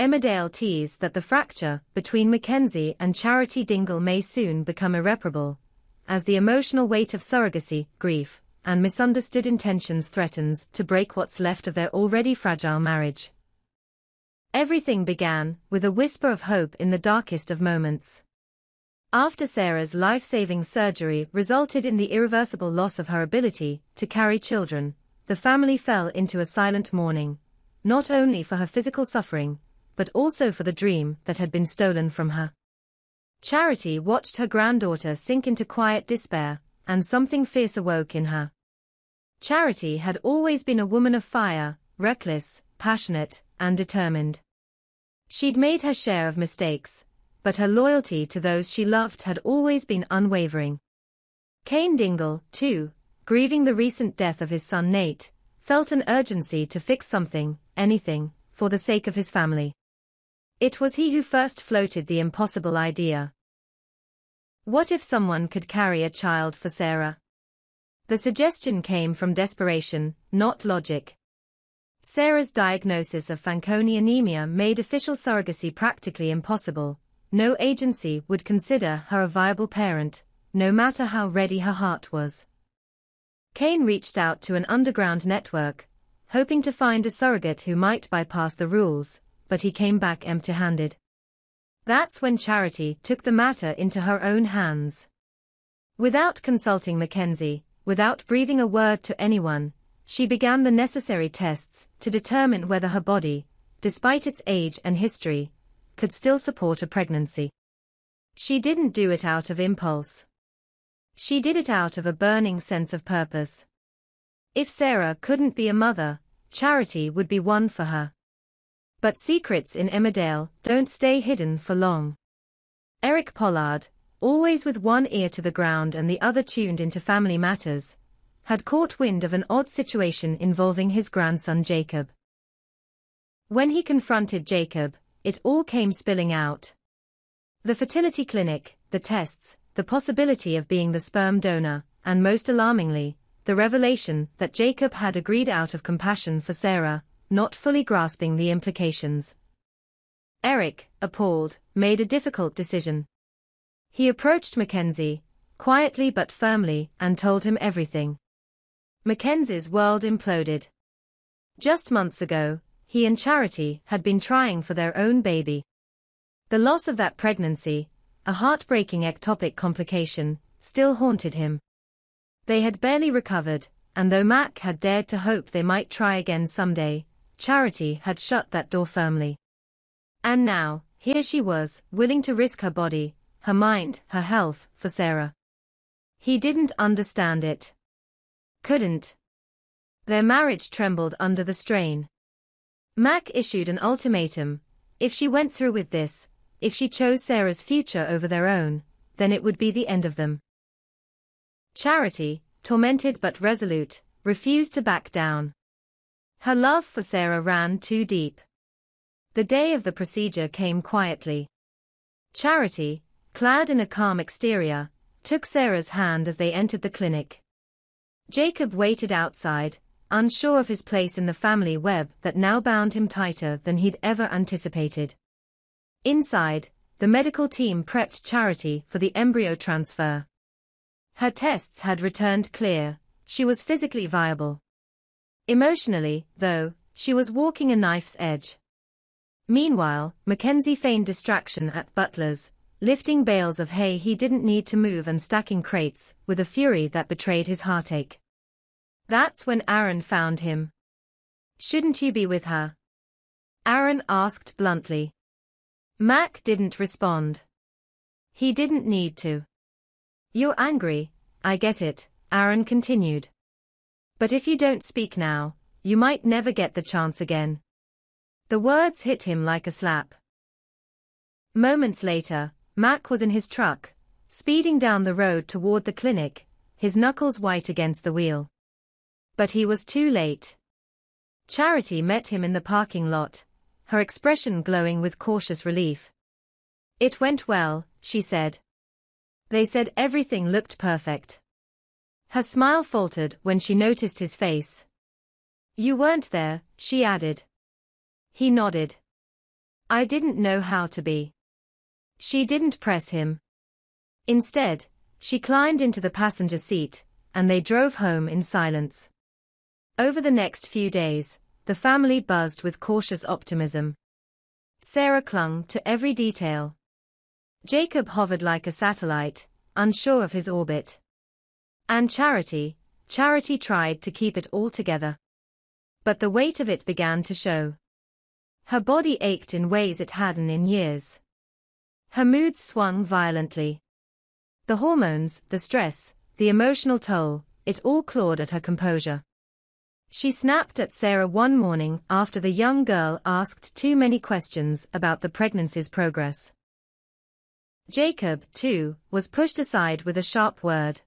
Emmerdale teased that the fracture between Mackenzie and Charity Dingle may soon become irreparable, as the emotional weight of surrogacy, grief, and misunderstood intentions threatens to break what's left of their already fragile marriage. Everything began with a whisper of hope in the darkest of moments. After Sarah's life-saving surgery resulted in the irreversible loss of her ability to carry children, the family fell into a silent mourning, not only for her physical suffering, but also for the dream that had been stolen from her. Charity watched her granddaughter sink into quiet despair, and something fierce awoke in her. Charity had always been a woman of fire, reckless, passionate, and determined. She'd made her share of mistakes, but her loyalty to those she loved had always been unwavering. Cain Dingle, too, grieving the recent death of his son Nate, felt an urgency to fix something, anything, for the sake of his family. It was he who first floated the impossible idea. What if someone could carry a child for Sarah? The suggestion came from desperation, not logic. Sarah's diagnosis of Fanconi anemia made official surrogacy practically impossible. No agency would consider her a viable parent, no matter how ready her heart was. Cain reached out to an underground network, hoping to find a surrogate who might bypass the rules, but he came back empty-handed. That's when Charity took the matter into her own hands. Without consulting Mackenzie, without breathing a word to anyone, she began the necessary tests to determine whether her body, despite its age and history, could still support a pregnancy. She didn't do it out of impulse. She did it out of a burning sense of purpose. If Sarah couldn't be a mother, Charity would be one for her. But secrets in Emmerdale don't stay hidden for long. Eric Pollard, always with one ear to the ground and the other tuned into family matters, had caught wind of an odd situation involving his grandson Jacob. When he confronted Jacob, it all came spilling out. The fertility clinic, the tests, the possibility of being the sperm donor, and most alarmingly, the revelation that Jacob had agreed out of compassion for Sarah, not fully grasping the implications. Eric, appalled, made a difficult decision. He approached Mackenzie, quietly but firmly, and told him everything. Mackenzie's world imploded. Just months ago, he and Charity had been trying for their own baby. The loss of that pregnancy, a heartbreaking ectopic complication, still haunted him. They had barely recovered, and though Mack had dared to hope they might try again someday, Charity had shut that door firmly. And now, here she was, willing to risk her body, her mind, her health, for Sarah. He didn't understand it. Couldn't. Their marriage trembled under the strain. Mack issued an ultimatum: if she went through with this, if she chose Sarah's future over their own, then it would be the end of them. Charity, tormented but resolute, refused to back down. Her love for Sarah ran too deep. The day of the procedure came quietly. Charity, clad in a calm exterior, took Sarah's hand as they entered the clinic. Jacob waited outside, unsure of his place in the family web that now bound him tighter than he'd ever anticipated. Inside, the medical team prepped Charity for the embryo transfer. Her tests had returned clear, she was physically viable. Emotionally, though, she was walking a knife's edge. Meanwhile, Mackenzie feigned distraction at Butler's, lifting bales of hay he didn't need to move and stacking crates, with a fury that betrayed his heartache. That's when Aaron found him. "Shouldn't you be with her?" Aaron asked bluntly. Mack didn't respond. He didn't need to. "You're angry, I get it," Aaron continued. "But if you don't speak now, you might never get the chance again." The words hit him like a slap. Moments later, Mack was in his truck, speeding down the road toward the clinic, his knuckles white against the wheel. But he was too late. Charity met him in the parking lot, her expression glowing with cautious relief. "It went well," she said. "They said everything looked perfect." Her smile faltered when she noticed his face. "You weren't there," she added. He nodded. I didn't know how to be. She didn't press him. Instead, she climbed into the passenger seat, and they drove home in silence. Over the next few days, the family buzzed with cautious optimism. Sarah clung to every detail. Jacob hovered like a satellite, unsure of his orbit. And Charity tried to keep it all together. But the weight of it began to show. Her body ached in ways it hadn't in years. Her moods swung violently. The hormones, the stress, the emotional toll, it all clawed at her composure. She snapped at Sarah one morning after the young girl asked too many questions about the pregnancy's progress. Jacob, too, was pushed aside with a sharp word.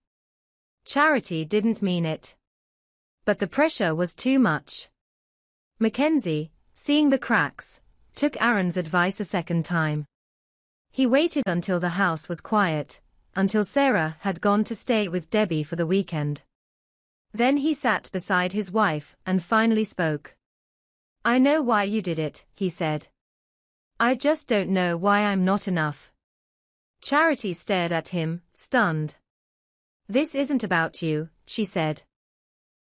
Charity didn't mean it. But the pressure was too much. Mackenzie, seeing the cracks, took Aaron's advice a second time. He waited until the house was quiet, until Sarah had gone to stay with Debbie for the weekend. Then he sat beside his wife and finally spoke. I know why you did it, he said. I just don't know why I'm not enough. Charity stared at him, stunned. This isn't about you, she said.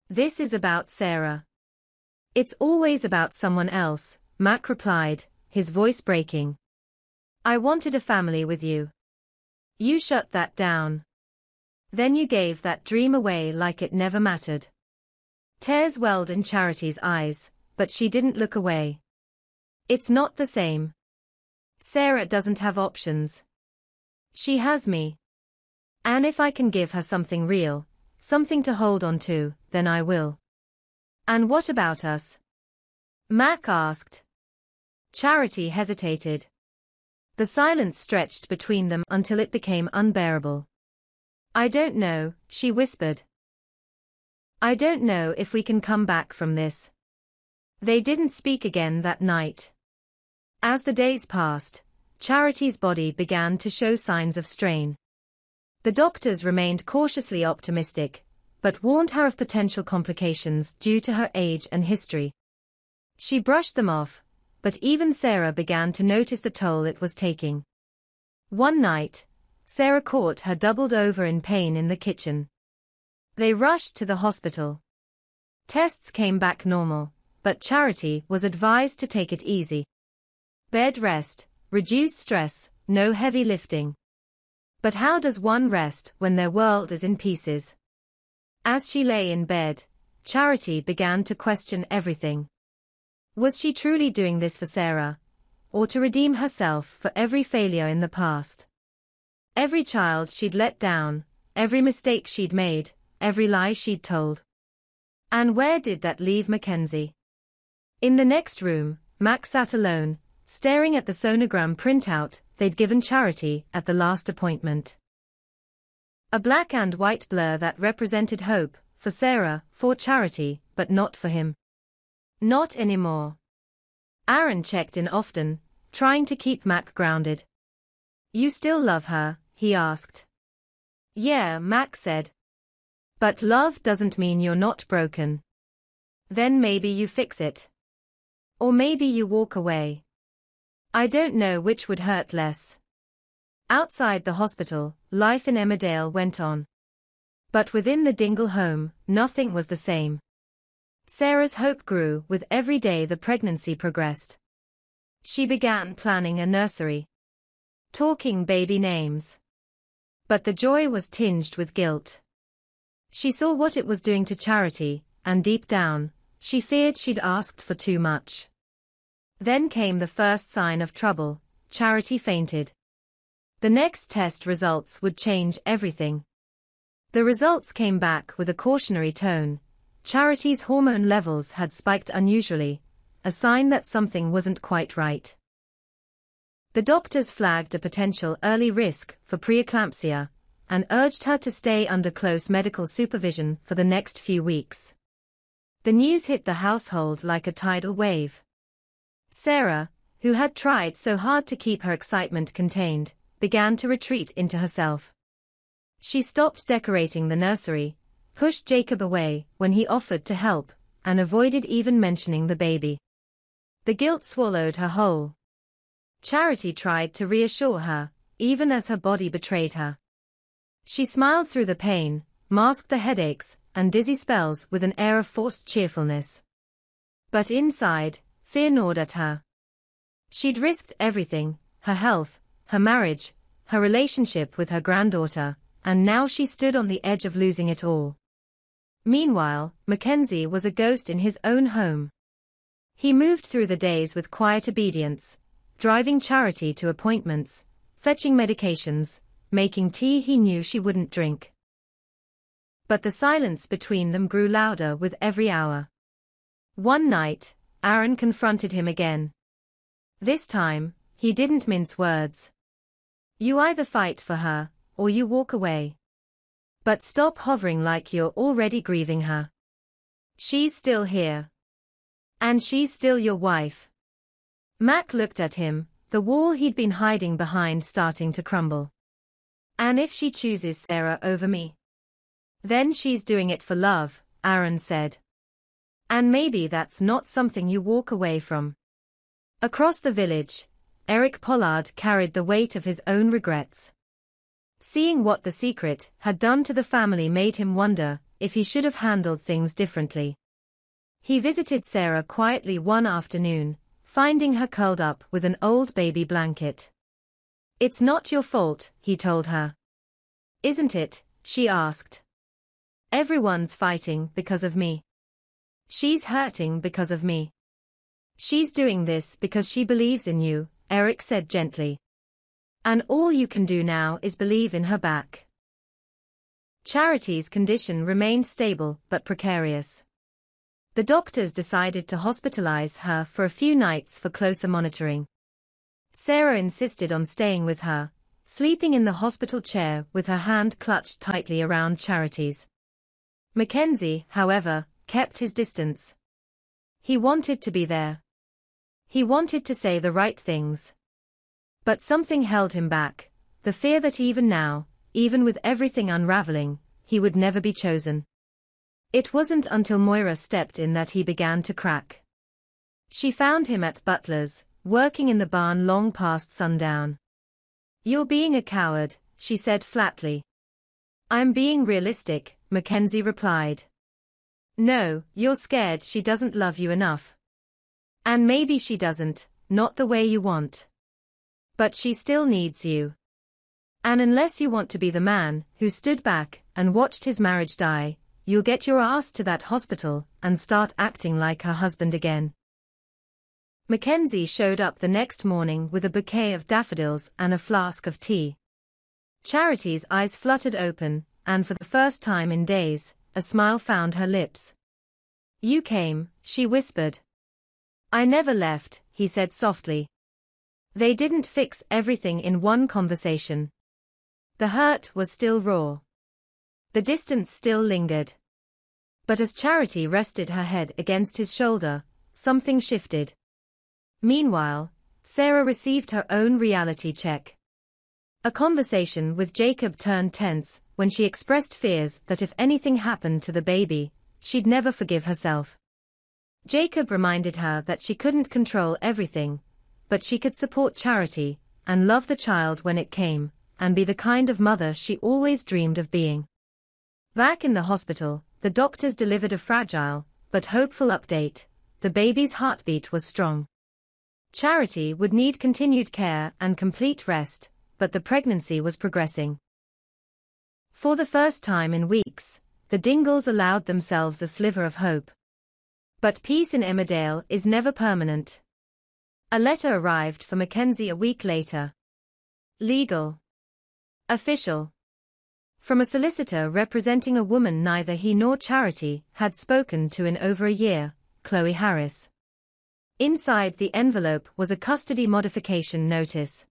This is about Sarah. It's always about someone else, Mack replied, his voice breaking. I wanted a family with you. You shut that down. Then you gave that dream away like it never mattered. Tears welled in Charity's eyes, but she didn't look away. It's not the same. Sarah doesn't have options. She has me. And if I can give her something real, something to hold on to, then I will. And what about us? Mack asked. Charity hesitated. The silence stretched between them until it became unbearable. I don't know, she whispered. I don't know if we can come back from this. They didn't speak again that night. As the days passed, Charity's body began to show signs of strain. The doctors remained cautiously optimistic, but warned her of potential complications due to her age and history. She brushed them off, but even Sarah began to notice the toll it was taking. One night, Sarah caught her doubled over in pain in the kitchen. They rushed to the hospital. Tests came back normal, but Charity was advised to take it easy. Bed rest, reduce stress, no heavy lifting. But how does one rest when their world is in pieces? As she lay in bed, Charity began to question everything. Was she truly doing this for Sarah, or to redeem herself for every failure in the past? Every child she'd let down, every mistake she'd made, every lie she'd told. And where did that leave Mackenzie? In the next room, Mack sat alone, staring at the sonogram printout they'd given Charity at the last appointment. A black and white blur that represented hope, for Sarah, for Charity, but not for him. Not anymore. Aaron checked in often, trying to keep Mack grounded. You still love her? He asked. Yeah, Mack said. But love doesn't mean you're not broken. Then maybe you fix it. Or maybe you walk away. I don't know which would hurt less. Outside the hospital, life in Emmerdale went on. But within the Dingle home, nothing was the same. Sarah's hope grew with every day the pregnancy progressed. She began planning a nursery. Talking baby names. But the joy was tinged with guilt. She saw what it was doing to Charity, and deep down, she feared she'd asked for too much. Then came the first sign of trouble. Charity fainted. The next test results would change everything. The results came back with a cautionary tone. Charity's hormone levels had spiked unusually, a sign that something wasn't quite right. The doctors flagged a potential early risk for preeclampsia, and urged her to stay under close medical supervision for the next few weeks. The news hit the household like a tidal wave. Sarah, who had tried so hard to keep her excitement contained, began to retreat into herself. She stopped decorating the nursery, pushed Jacob away when he offered to help, and avoided even mentioning the baby. The guilt swallowed her whole. Charity tried to reassure her, even as her body betrayed her. She smiled through the pain, masked the headaches and dizzy spells with an air of forced cheerfulness. But inside, fear gnawed at her. She'd risked everything, her health, her marriage, her relationship with her granddaughter, and now she stood on the edge of losing it all. Meanwhile, Mackenzie was a ghost in his own home. He moved through the days with quiet obedience, driving Charity to appointments, fetching medications, making tea he knew she wouldn't drink. But the silence between them grew louder with every hour. One night, Aaron confronted him again. This time, he didn't mince words. You either fight for her, or you walk away. But stop hovering like you're already grieving her. She's still here. And she's still your wife. Mack looked at him, the wall he'd been hiding behind starting to crumble. And if she chooses Sarah over me? Then she's doing it for love, Aaron said. And maybe that's not something you walk away from. Across the village, Eric Pollard carried the weight of his own regrets. Seeing what The Secret had done to the family made him wonder if he should have handled things differently. He visited Sarah quietly one afternoon, finding her curled up with an old baby blanket. It's not your fault, he told her. Isn't it? She asked. Everyone's fighting because of me. She's hurting because of me. She's doing this because she believes in you, Eric said gently. And all you can do now is believe in her back. Charity's condition remained stable but precarious. The doctors decided to hospitalize her for a few nights for closer monitoring. Sarah insisted on staying with her, sleeping in the hospital chair with her hand clutched tightly around Charity's. Mackenzie, however, kept his distance. He wanted to be there. He wanted to say the right things. But something held him back, the fear that even now, even with everything unraveling, he would never be chosen. It wasn't until Moira stepped in that he began to crack. She found him at Butler's, working in the barn long past sundown. You're being a coward, she said flatly. I'm being realistic, Mackenzie replied. No, you're scared she doesn't love you enough. And maybe she doesn't, not the way you want. But she still needs you. And unless you want to be the man who stood back and watched his marriage die, you'll get your ass to that hospital and start acting like her husband again. Mackenzie showed up the next morning with a bouquet of daffodils and a flask of tea. Charity's eyes fluttered open, and for the first time in days, a smile found her lips. You came, she whispered. I never left, he said softly. They didn't fix everything in one conversation. The hurt was still raw. The distance still lingered. But as Charity rested her head against his shoulder, something shifted. Meanwhile, Sarah received her own reality check. A conversation with Jacob turned tense when she expressed fears that if anything happened to the baby, she'd never forgive herself. Jacob reminded her that she couldn't control everything, but she could support Charity, and love the child when it came, and be the kind of mother she always dreamed of being. Back in the hospital, the doctors delivered a fragile, but hopeful update. The baby's heartbeat was strong. Charity would need continued care and complete rest, but the pregnancy was progressing. For the first time in weeks, the Dingles allowed themselves a sliver of hope. But peace in Emmerdale is never permanent. A letter arrived for Mackenzie a week later. Legal. Official. From a solicitor representing a woman neither he nor Charity had spoken to in over a year, Chloe Harris. Inside the envelope was a custody modification notice.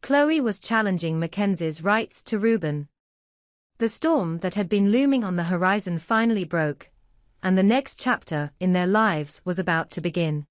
Chloe was challenging Mackenzie's rights to Reuben. The storm that had been looming on the horizon finally broke, and the next chapter in their lives was about to begin.